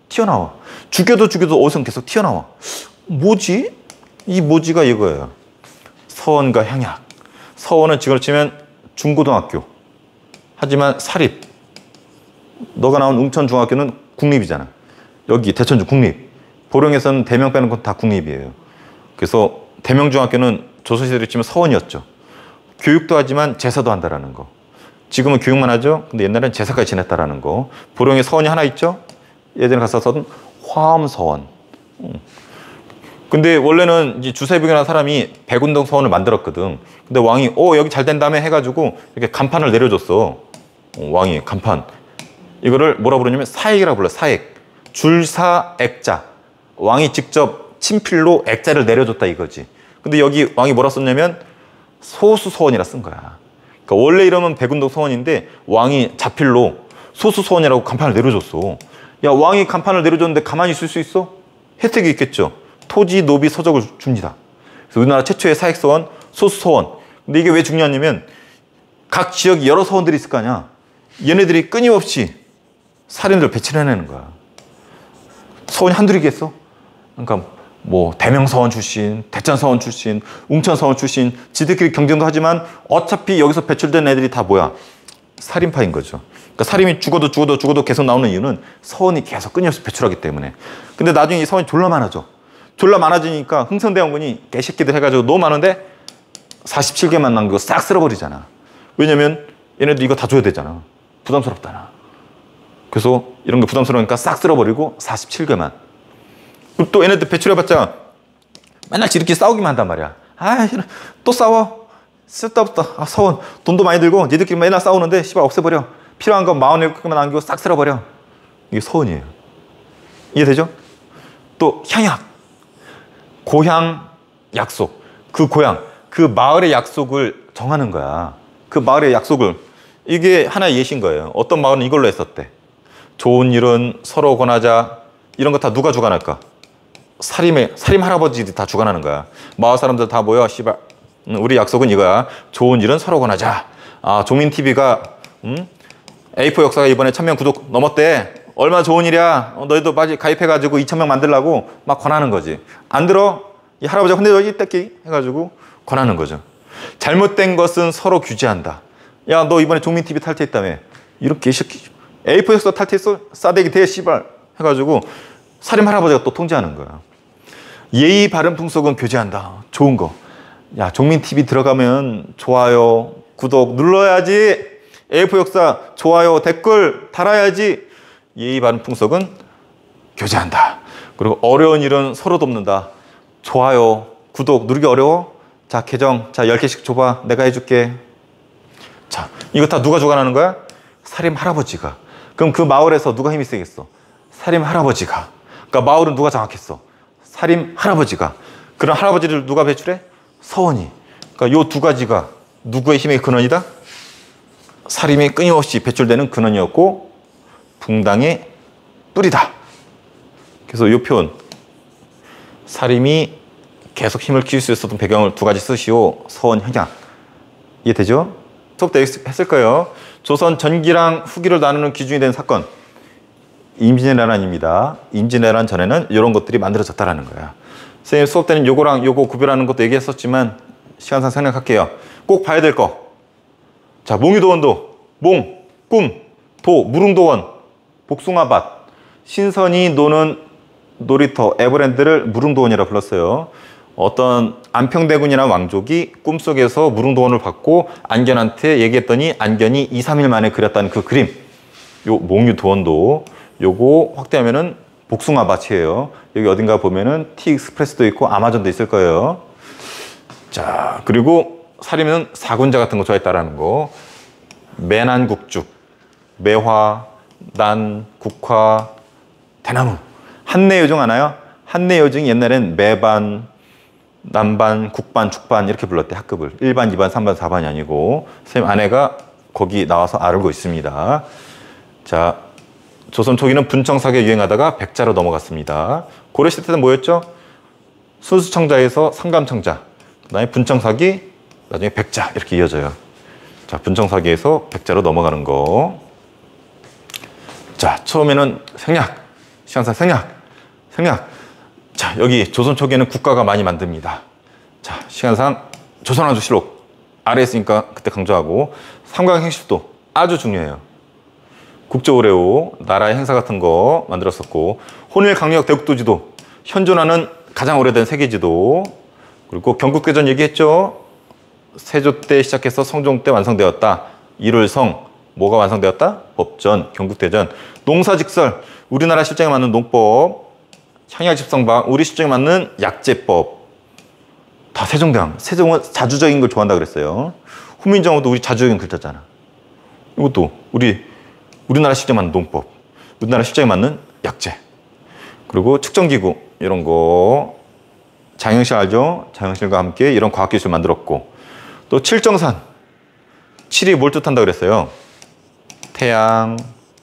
튀어나와. 죽여도 어디서 계속 튀어나와. 뭐지? 이 뭐지가 이거예요. 서원과 향약. 서원은 지금 치면 중고등학교. 하지만 사립. 너가 나온 웅천중학교는 국립이잖아. 여기 대천중 국립. 보령에서는 대명 빼는 건 다 국립이에요. 그래서 대명중학교는 조선시대로 치면 서원이었죠. 교육도 하지만 제사도 한다라는 거. 지금은 교육만 하죠. 근데 옛날엔 제사까지 지냈다라는 거. 보령에 서원이 하나 있죠. 예전에 갔었던 화엄서원. 근데 원래는 이제 주세북이라는 사람이 백운동 서원을 만들었거든. 근데 왕이 여기 잘 된다며 해가지고 이렇게 간판을 내려줬어. 왕이 간판. 이거를 뭐라 부르냐면 사액이라고 불러. 사액. 줄사액자. 왕이 직접 친필로 액자를 내려줬다 이거지. 근데 여기 왕이 뭐라 썼냐면 소수서원이라 쓴 거야. 그러니까 원래 이름은 백운동 서원인데 왕이 자필로 소수서원이라고 간판을 내려줬어. 야, 왕이 간판을 내려줬는데 가만히 있을 수 있어? 혜택이 있겠죠. 토지, 노비, 서적을 줍니다. 그래서 우리나라 최초의 사액서원, 소수서원. 근데 이게 왜 중요하냐면 각 지역에 여러 서원들이 있을 거 아니야. 얘네들이 끊임없이 살인들 배치를 해내는 거야. 서원이 한둘이겠어? 그러니까 뭐 대명서원 출신, 대천서원 출신, 웅천서원 출신 지들끼리 경쟁도 하지만 어차피 여기서 배출된 애들이 다 뭐야? 살인파인 거죠. 그러니까 살인이 죽어도 계속 나오는 이유는 서원이 계속 끊임없이 배출하기 때문에. 근데 나중에 이 서원이 졸라 많아져. 졸라 많아지니까 흥선대원군이 개새끼들 해가지고 너무 많은데 47개만 남기고 싹 쓸어버리잖아. 왜냐면 얘네들 이거 다 줘야 되잖아. 부담스럽다나. 그래서 이런 게 부담스러우니까 싹 쓸어버리고 47개만. 또 얘네들 배출해봤자 맨날 지들끼리 싸우기만 한단 말이야. 또 싸워. 쓸데없다. 서원 돈도 많이 들고 니들끼리 맨날 싸우는데 씨발 없애버려. 필요한 건 47개만 남기고 싹 쓸어버려. 이게 서원이에요. 이해되죠? 또 향약. 고향 약속. 그 고향, 그 마을의 약속을 정하는 거야. 그 마을의 약속을. 이게 하나의 예시인 거예요. 어떤 마을은 이걸로 했었대. 좋은 일은 서로 권하자. 이런 거 다 누가 주관할까? 살림 할아버지들이 다 주관하는 거야. 마을 사람들 다 모여. 씨발, 우리 약속은 이거야. 좋은 일은 서로 권하자. 종민TV가 A4 역사가 이번에 1000명 구독 넘었대. 얼마나 좋은 일이야. 너희도 빨리 가입해가지고 2000명 만들라고 막 권하는 거지. 안 들어? 이 할아버지가 혼내줘 이 떼끼 해가지고 권하는 거죠. 잘못된 것은 서로 규제한다. 야, 너 이번에 종민TV 탈퇴했다며. 이런 개새끼. A4 역사 탈퇴했어? 싸대기 대 씨발 해가지고 살인 할아버지가 또 통제하는 거야. 예의 바른 풍속은 교제한다. 좋은 거. 야, 종민TV 들어가면 좋아요, 구독 눌러야지. A4 역사 좋아요, 댓글 달아야지. 예의 바른 풍속은 교제한다. 그리고 어려운 일은 서로 돕는다. 좋아요, 구독 누르기 어려워? 자, 계정 자 10개씩 줘봐. 내가 해줄게. 자, 이거 다 누가 주관하는 거야? 살인 할아버지가. 그럼 그 마을에서 누가 힘이 세겠어? 살인 할아버지가. 그러니까 마을은 누가 장악했어? 살인 할아버지가. 그런 할아버지를 누가 배출해? 서원이. 그러니까 요 두 가지가 누구의 힘의 근원이다? 살인이 끊임없이 배출되는 근원이었고 붕당의 뿌리다. 그래서 이 표현, 살인이 계속 힘을 키울 수 있었던 배경을 두 가지 쓰시오. 서원 현양. 이해되죠? 수업 때 했을 거예요. 조선 전기랑 후기를 나누는 기준이 된 사건, 임진왜란입니다. 임진왜란 전에는 이런 것들이 만들어졌다라는 거야. 선생님 수업 때는 요거랑 요거 구별하는 것도 얘기했었지만 시간상 생략할게요. 꼭 봐야 될 거. 자, 몽유도원도, 몽, 꿈, 도, 무릉도원, 복숭아밭, 신선이 노는 놀이터 에버랜드를 무릉도원이라 불렀어요. 어떤 안평대군이라는 왕족이 꿈속에서 무릉도원을 받고 안견한테 얘기했더니 안견이 2, 3일 만에 그렸다는 그 그림. 요 몽유도원도 요거 확대하면은 복숭아밭이에요. 여기 어딘가 보면은 티익스프레스도 있고 아마존도 있을 거예요. 자, 그리고 살인은 사군자 같은 거 좋아했다라는 거. 매난국죽, 매화, 난, 국화, 대나무. 한내여중 아나요? 한내여중이 옛날엔 매반, 남반, 국반, 죽반 이렇게 불렀대. 학급을 1반, 2반, 3반, 4반이 아니고. 선생님 아내가 거기 나와서 알고 있습니다. 자, 조선 초기는 분청사기가 유행하다가 백자로 넘어갔습니다. 고려시대 때는 뭐였죠? 순수청자에서 상감청자, 그 다음에 분청사기, 나중에 백자 이렇게 이어져요. 자, 분청사기에서 백자로 넘어가는 거. 자, 처음에는 생략, 시간상 생략. 자, 여기 조선 초기에는 국가가 많이 만듭니다. 자, 시간상 조선왕조실록 아래에 있으니까 그때 강조하고, 삼강행실도 아주 중요해요. 국제오레오, 나라의 행사 같은 거 만들었었고, 혼일강력 대국도지도, 현존하는 가장 오래된 세계지도, 그리고 경국대전 얘기했죠. 세조 때 시작해서 성종 때 완성되었다. 일월성, 뭐가 완성되었다? 법전, 경국대전. 농사직설, 우리나라 실정에 맞는 농법. 향약집성방, 우리 실정에 맞는 약제법. 다 세종대왕. 세종은 자주적인 걸 좋아한다 그랬어요. 후민정음도 우리 자주적인 글자잖아. 이것도 우리나라 실정에 맞는 농법, 우리나라 실정에 맞는 약제. 그리고 측정기구 이런 거. 장영실 알죠? 장영실과 함께 이런 과학기술 만들었고, 또 칠정산. 칠이 뭘 뜻한다 그랬어요? 태양,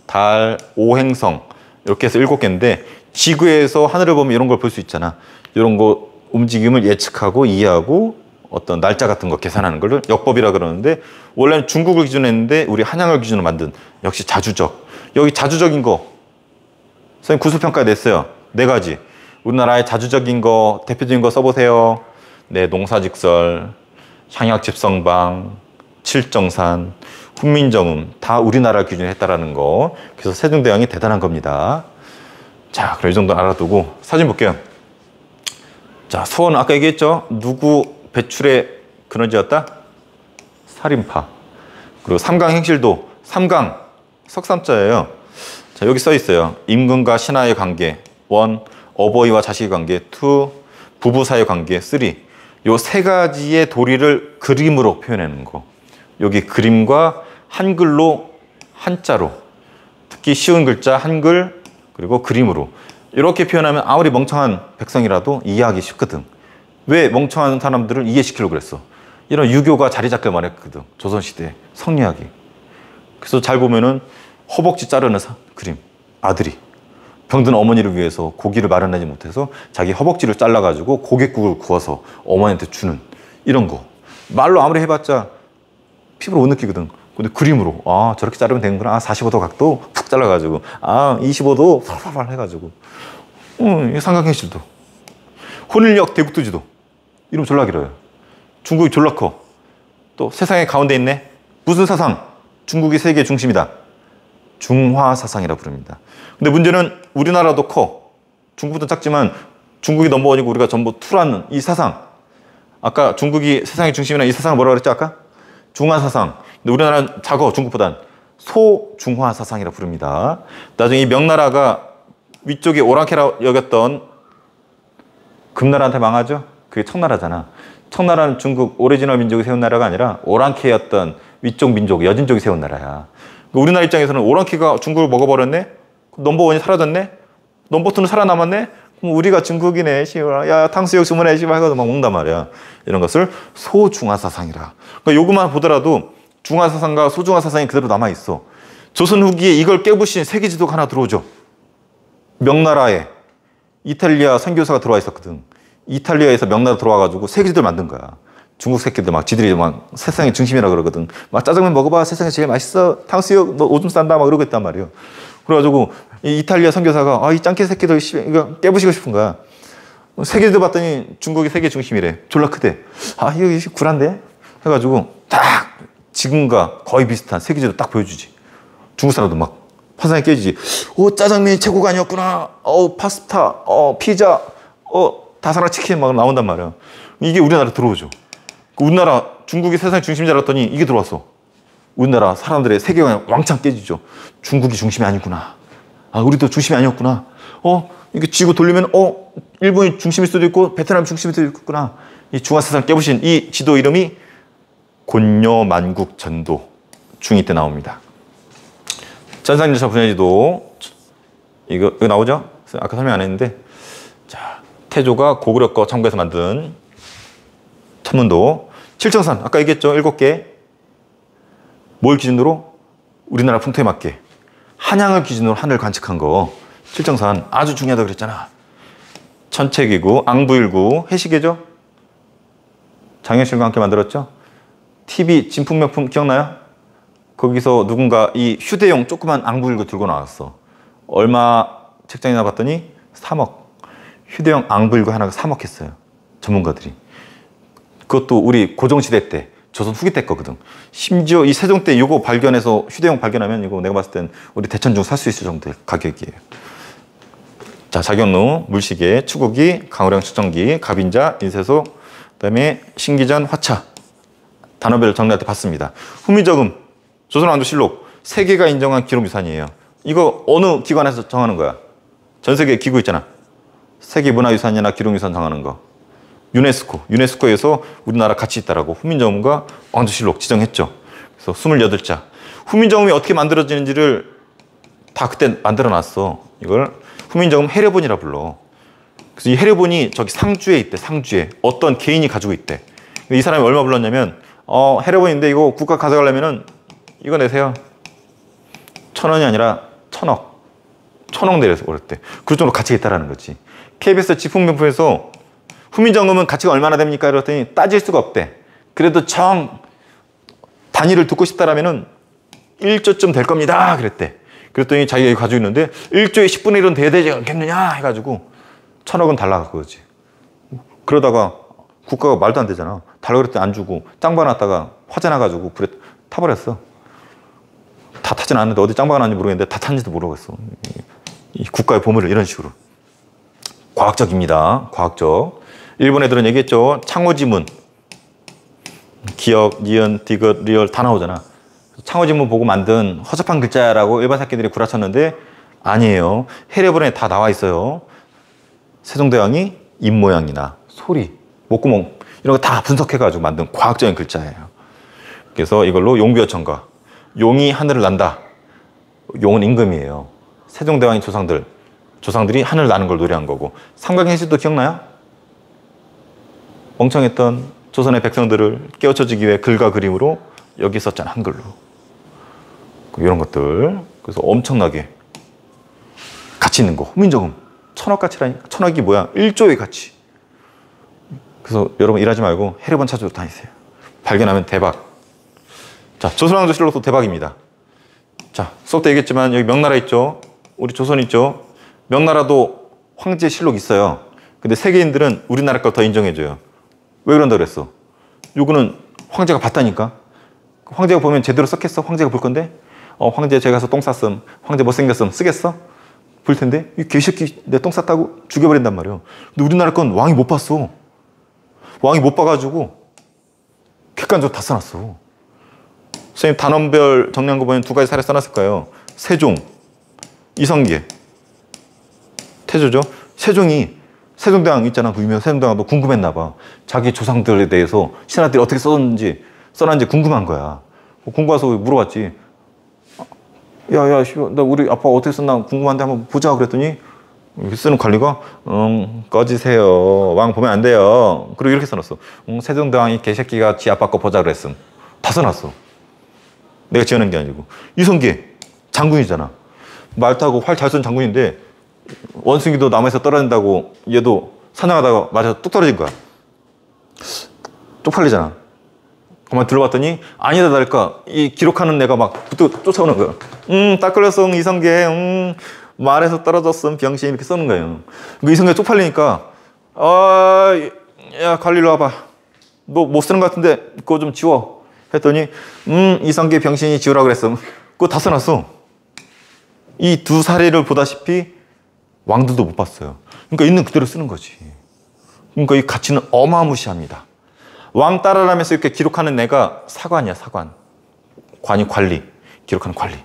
달, 오행성 이렇게 해서 7개인데 지구에서 하늘을 보면 이런 걸 볼 수 있잖아. 이런 거 움직임을 예측하고 이해하고 어떤 날짜 같은 거 계산하는 걸 역법이라 그러는데, 원래는 중국을 기준으로 했는데 우리 한양을 기준으로 만든, 역시 자주적. 여기 자주적인 거 선생님 구수평가 냈어요. 4가지. 우리나라의 자주적인 거, 대표적인 거 써보세요. 네, 농사직설, 향약집성방, 칠정산, 훈민정음 다 우리나라 기준으로 했다라는 거. 그래서 세종대왕이 대단한 겁니다. 자, 그럼 이 정도 알아두고 사진 볼게요. 자, 서원은 아까 얘기했죠? 누구 배출의 근원지였다? 살인파. 그리고 삼강행실도, 삼강, 석삼자예요. 자, 여기 써 있어요. 임금과 신하의 관계, 1, 어버이와 자식의 관계, 2, 부부 사이의 관계, 3. 요 3가지의 도리를 그림으로 표현하는 거. 여기 그림과 한글로, 한자로, 특히 쉬운 글자 한글, 그리고 그림으로 이렇게 표현하면 아무리 멍청한 백성이라도 이해하기 쉽거든. 왜 멍청한 사람들을 이해시키려고 그랬어? 이런 유교가 자리 잡길 말했거든. 조선시대에 성리학이. 그래서 잘 보면은 허벅지 자르는 그림. 아들이 병든 어머니를 위해서 고기를 마련하지 못해서 자기 허벅지를 잘라가지고 고깃국을 구워서 어머니한테 주는 이런 거. 말로 아무리 해봤자 피부로 못 느끼거든. 근데 그림으로, 아, 저렇게 자르면 되는구나. 아, 45도 각도 푹 잘라가지고, 아, 25도 팔팔팔 해가지고. 이 삼강행실도. 혼일역 대국도지도. 이름 졸라 길어요. 중국이 졸라 커. 또 세상의 가운데 있네. 무슨 사상? 중국이 세계 중심이다. 중화사상이라 부릅니다. 근데 문제는 우리나라도 커. 중국보다 작지만 중국이 넘버원이고 우리가 전부 투라는 이 사상. 아까 중국이 세상의 중심이라는 이 사상을 뭐라고 그랬죠? 아까? 중화사상. 근데 우리나라는 작어, 중국보단. 소중화사상이라 부릅니다. 나중에 이 명나라가 위쪽에 오랑캐라 여겼던 금나라한테 망하죠? 그게 청나라잖아. 청나라는 중국 오리지널 민족이 세운 나라가 아니라 오랑캐였던 위쪽 민족, 여진족이 세운 나라야. 우리나라 입장에서는 오랑캐가 중국을 먹어버렸네? 넘버원이 사라졌네? 넘버투는 살아남았네? 그럼 우리가 중국이네, 씨발. 야, 탕수육 주문해, 씨발. 해가지고 막 먹는단 말이야. 이런 것을 소중화사상이라. 그러니까 요것만 보더라도 중화사상과 소중화사상이 그대로 남아있어. 조선 후기에 이걸 깨부신 세계지도가 하나 들어오죠. 명나라에 이탈리아 선교사가 들어와 있었거든. 이탈리아에서 명나라 들어와가지고 세계지도를 만든 거야. 중국 새끼들 막 지들이 막 세상의 중심이라 그러거든. 막 짜장면 먹어봐. 세상에 제일 맛있어. 탕수육 너 오줌 싼다. 막 이러고 있단 말이에요. 그래가지고 이 이탈리아 선교사가 아, 이 짱깨 새끼들 이거 깨부시고 싶은 거야. 세계지도 봤더니 중국이 세계 중심이래. 졸라 크대. 아, 이거 굴한데? 해가지고 딱 지금과 거의 비슷한 세계지도 딱 보여주지. 중국 사람도 막 환상에 깨지지. 오, 짜장면이 최고가 아니었구나. 파스타, 피자, 다사라 치킨 막 나온단 말이야. 이게 우리나라 들어오죠. 우리나라 중국이 세상의 중심인 줄 알았더니 이게 들어왔어. 우리나라 사람들의 세계관이 왕창 깨지죠. 중국이 중심이 아니구나. 아, 우리도 중심이 아니었구나. 이게 지구 돌리면 일본이 중심일 수도 있고 베트남이 중심일 수도 있구나. 이 중화사상 깨부신 이 지도 이름이 곤요만국전도 중2 때 나옵니다. 전상열차 분야지도 이거 나오죠? 아까 설명 안 했는데, 자, 태조가 고구려 거 참고해서 만든 천문도. 칠정산 아까 얘기했죠? 7개. 뭘 기준으로? 우리나라 풍토에 맞게 한양을 기준으로 하늘 관측한 거. 칠정산 아주 중요하다고 그랬잖아. 천체기구, 앙부일구, 해시계죠? 장혁실과 함께 만들었죠? TV 진품명품 기억나요? 거기서 누군가 이 휴대용 조그만 앙부일구 들고 나왔어. 얼마 책장이나 봤더니 3억. 휴대용 앙부일구 하나가 3억 했어요. 전문가들이. 그것도 우리 고종시대 때, 조선 후기 때 거거든. 심지어 이 세종 때 이거 발견해서 휴대용 발견하면 이거 내가 봤을 땐 우리 대천중 살 수 있을 정도의 가격이에요. 자, 자경루, 물시계, 추구기, 강호령 측정기, 갑인자, 인쇄소, 그다음에 신기전, 화차. 단어별로 정리할 때 봤습니다. 후미적음, 조선왕조실록, 세계가 인정한 기록유산이에요. 이거 어느 기관에서 정하는 거야? 전 세계 기구 있잖아. 세계문화유산이나 기록유산 정하는 거. 유네스코에서 우리나라 같이 있다라고 후민정음과 왕조실록 지정했죠. 그래서 28자. 후민정음이 어떻게 만들어지는지를 다 그때 만들어 놨어. 이걸 후민정음 해례본이라 불러. 그래서 이 해례본이 저기 상주에 있대. 상주에. 어떤 개인이 가지고 있대. 이 사람이 얼마 불렀냐면 해례본인데 이거 국가 가져가려면은 이거 내세요. 1,000원이 아니라 1,000억. 1,000억 내려서 그랬대. 그 정도로 가치가 있다라는 거지. KBS 지풍명품에서 후민정음은 가치가 얼마나 됩니까? 이랬더니 따질 수가 없대. 그래도 단위를 듣고 싶다라면은 1조쯤 될 겁니다. 그랬대. 그랬더니 자기가 가지고 있는데 1조의 10분의 1은 돼야 되지 않겠느냐 해가지고 1,000억은 달라고 그러지. 그러다가 국가가 말도 안 되잖아. 달라고 그랬더니 안 주고 짱 박아놨다가 화재 나가지고 불에 타버렸어. 다 타진 않았는데 어디 짱 박아놨는지 모르겠는데 다 탔는지도 모르겠어. 이 국가의 보물을 이런 식으로. 과학적입니다. 과학적. 일본 애들은 얘기했죠. 창호지문. 기역, 니은, 디귿, 리얼 다 나오잖아. 창호지문 보고 만든 허접한 글자라고 일반 새끼들이 구라쳤는데 아니에요. 해례본에 다 나와 있어요. 세종대왕이 입모양이나 소리, 목구멍 이런 거 다 분석해가지고 만든 과학적인 글자예요. 그래서 이걸로 용비어천가. 용이 하늘을 난다. 용은 임금이에요. 세종대왕의 조상들이 하늘 나는 걸 노래한 거고. 삼강해시도 기억나요? 멍청했던 조선의 백성들을 깨우쳐주기 위해 글과 그림으로 여기 썼잖아, 한글로. 이런 것들. 그래서 엄청나게 가치 있는 거. 후민정음. 1,000억 가치라니까. 1,000억이 뭐야? 1조의 가치. 그래서 여러분 일하지 말고 해례본 찾으러 다니세요. 발견하면 대박. 자, 조선왕조실록도 대박입니다. 자, 수업 때 얘기했지만 여기 명나라 있죠? 우리 조선 있죠? 명나라도 황제실록 있어요. 근데 세계인들은 우리나라 걸 더 인정해줘요. 왜 그런다 그랬어? 요거는 황제가 봤다니까. 황제가 보면 제대로 썼겠어? 황제가 볼 건데? 황제 제가 가서 똥 쌌음. 황제 못생겼음. 쓰겠어? 볼 텐데? 이 개새끼 내 똥 쌌다고 죽여버린단 말이에요. 근데 우리나라 건 왕이 못 봤어. 왕이 못 봐가지고 객관적으로 다 써놨어. 선생님 단원별 정리한 거 보면 두 가지 사례 써놨을 거예요. 세종, 이성계, 태조죠. 세종대왕 있잖아. 그 유명한 세종대왕도 궁금했나 봐. 자기 조상들에 대해서 신하들이 어떻게 써놨는지 궁금한 거야. 궁금해서 물어봤지. 야, 나 우리 아빠 어떻게 썼나 궁금한데 한번 보자 그랬더니 쓰는 관리가 꺼지세요. 왕 보면 안 돼요. 그리고 이렇게 써놨어. 세종대왕이 개새끼가 지 아빠 거 보자 그랬음. 다 써놨어. 내가 지어낸 게 아니고. 이성계 장군이잖아. 말 타고 활 잘 쏜 장군인데 원숭이도 나무에서 떨어진다고 얘도 사냥하다가 맞아서 뚝 떨어진 거야. 쪽팔리잖아. 가만 들어봤더니 아니다 다를까 이 기록하는 애가 막 쫓아오는 거야. 딱 걸렸어 이성계. 말에서 떨어졌음 병신 이렇게 써는 거예요. 이성계 쪽팔리니까 야 관리로 와봐. 너 못 쓰는 것 같은데 그거 좀 지워. 했더니 이성계 병신이 지우라 그랬음. 그거 다 써놨어. 이 두 사례를 보다시피 왕들도 못 봤어요. 그러니까 있는 그대로 쓰는 거지. 그러니까 이 가치는 어마무시합니다. 왕 따라라면서 이렇게 기록하는 애가 사관이야, 사관. 관이 관리, 기록하는 관리.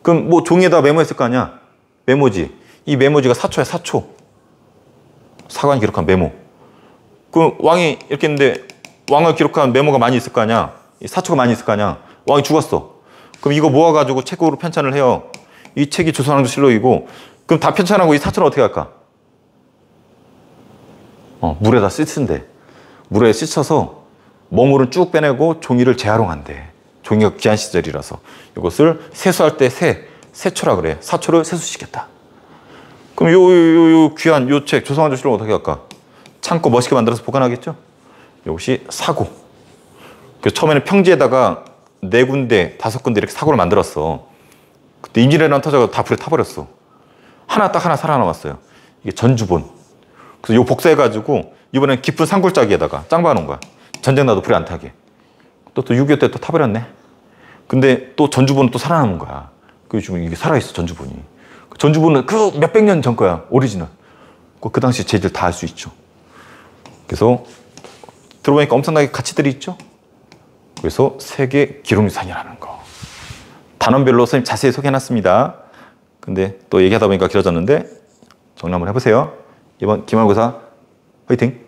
그럼 뭐 종이에다 메모했을 거 아니야? 메모지. 이 메모지가 사초야, 사초. 사관이 기록한 메모. 그럼 왕이 이렇게 했는데 왕을 기록한 메모가 많이 있을 거 아니야? 사초가 많이 있을 거 아니야? 왕이 죽었어. 그럼 이거 모아가지고 책으로 편찬을 해요. 이 책이 조선왕조실록이고 그럼 다 편찬하고 이 사초는 어떻게 할까? 물에다 씻은대. 물에 씻어서 먹물을 쭉 빼내고 종이를 재활용한대. 종이가 귀한 시절이라서 이것을 세수할 때 세초라 그래. 사초를 세수시켰다. 그럼 요 귀한 요 책 조선왕조실록 어떻게 할까? 창고 멋있게 만들어서 보관하겠죠? 이것이 사고. 그래서 처음에는 평지에다가 4군데, 5군데 이렇게 사고를 만들었어. 그때 임진왜란 터져서 다 불에 타버렸어. 하나 살아남았어요. 이게 전주본. 그래서 요 복사해가지고 이번엔 깊은 산골짜기에다가 짱 박아놓은 거야. 전쟁 나도 불에 안 타게. 또 6.25 때 또 타버렸네. 근데 또 전주본은 또 살아남은 거야. 그 지금 이게 살아있어, 전주본이. 전주본은 그 몇백 년 전 거야, 오리지널. 그 당시 쟤들 다 알 수 있죠. 그래서 들어보니까 엄청나게 가치들이 있죠. 그래서 세계 기록유산이라는 거. 단원별로 선생님 자세히 소개해놨습니다. 근데 또 얘기하다 보니까 길어졌는데 정리 한번 해보세요. 이번 기말고사 화이팅!